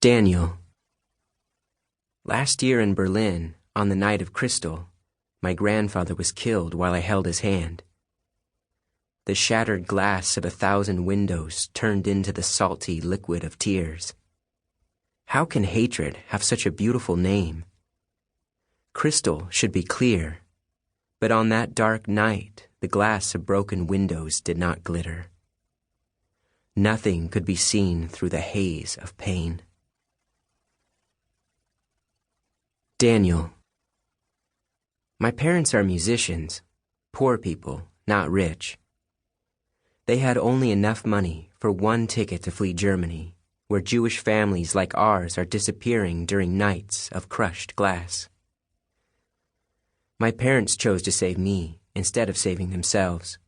Daniel. Last year in Berlin, on the night of Crystal, my grandfather was killed while I held his hand. The shattered glass of 1,000 windows turned into the salty liquid of tears. How can hatred have such a beautiful name? Crystal should be clear, but on that dark night, the glass of broken windows did not glitter. Nothing could be seen through the haze of pain. Daniel. My parents are musicians, poor people, not rich. They had only enough money for one ticket to flee Germany, where Jewish families like ours are disappearing during nights of crushed glass. My parents chose to save me instead of saving themselves.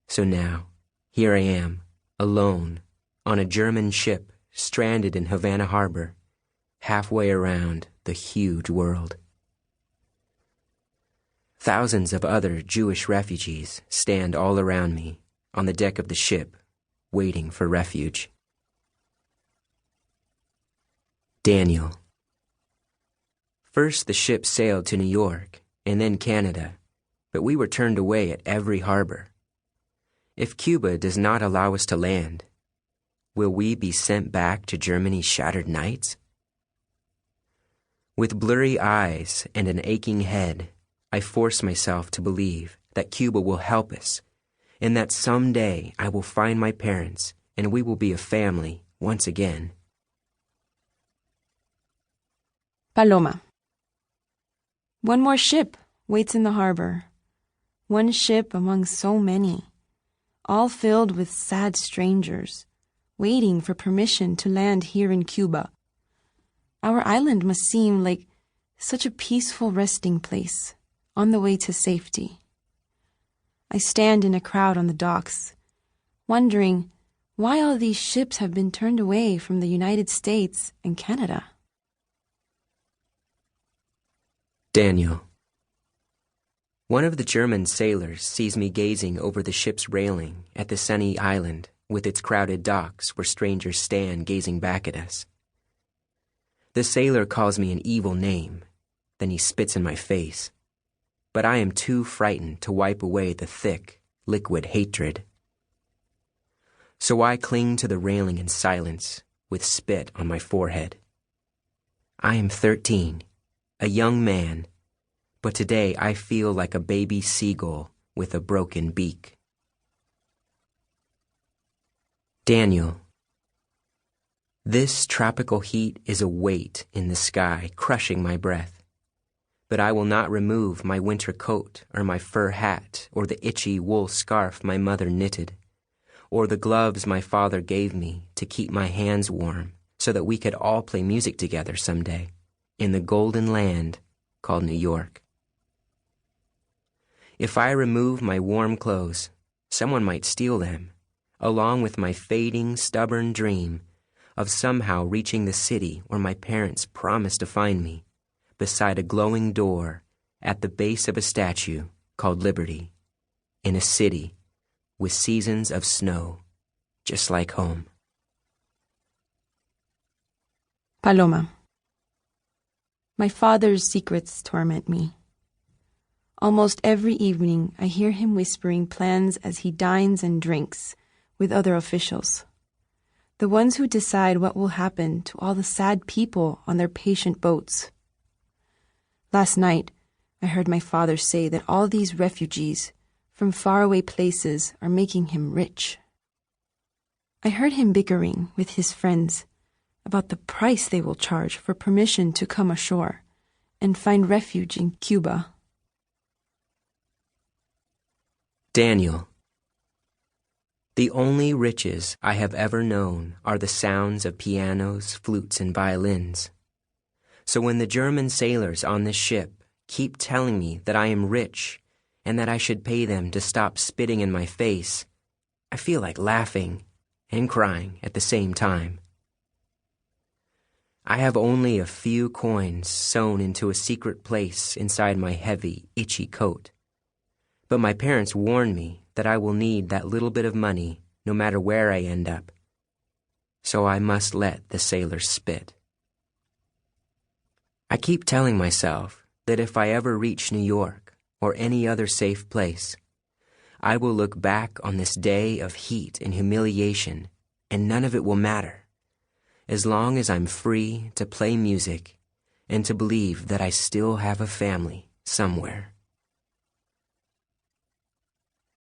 So now, here I am, alone, on a German ship stranded in Havana Harbor, halfway around the huge world. Thousands of other Jewish refugees stand all around me on the deck of the ship, waiting for refuge. Daniel. First the ship sailed to New York and then Canada, but we were turned away at every harbor. If Cuba does not allow us to land, will we be sent back to Germany's shattered nights? With blurry eyes and an aching head, I force myself to believe that Cuba will help us, and that someday I will find my parents and we will be a family once again. Paloma. One more ship waits in the harbor. One ship among so many, all filled with sad strangers, waiting for permission to land here in Cuba. Our island must seem like such a peaceful resting place on the way to safety. I stand in a crowd on the docks, wondering why all these ships have been turned away from the United States and Canada. Daniel. One of the German sailors sees me gazing over the ship's railing at the sunny island with its crowded docks where strangers stand gazing back at us. The sailor calls me an evil name, then he spits in my face. But I am too frightened to wipe away the thick, liquid hatred. So I cling to the railing in silence, with spit on my forehead. I am 13, a young man, but today I feel like a baby seagull with a broken beak. Daniel. This tropical heat is a weight in the sky, crushing my breath. But I will not remove my winter coat or my fur hat or the itchy wool scarf my mother knitted, or the gloves my father gave me to keep my hands warm so that we could all play music together someday in the golden land called New York. If I remove my warm clothes, someone might steal them, along with my fading, stubborn dream of somehow reaching the city where my parents promised to find me, beside a glowing door at the base of a statue called Liberty, in a city with seasons of snow, just like home. Paloma. My father's secrets torment me. Almost every evening I hear him whispering plans as he dines and drinks with other officials, the ones who decide what will happen to all the sad people on their patient boats. Last night, I heard my father say that all these refugees from faraway places are making him rich. I heard him bickering with his friends about the price they will charge for permission to come ashore and find refuge in Cuba. Daniel. The only riches I have ever known are the sounds of pianos, flutes, and violins. So when the German sailors on this ship keep telling me that I am rich and that I should pay them to stop spitting in my face, I feel like laughing and crying at the same time. I have only a few coins sewn into a secret place inside my heavy, itchy coat. But my parents warn me that I will need that little bit of money no matter where I end up. so I must let the sailors spit. I keep telling myself that if I ever reach New York or any other safe place, I will look back on this day of heat and humiliation, and none of it will matter, as long as I'm free to play music and to believe that I still have a family somewhere.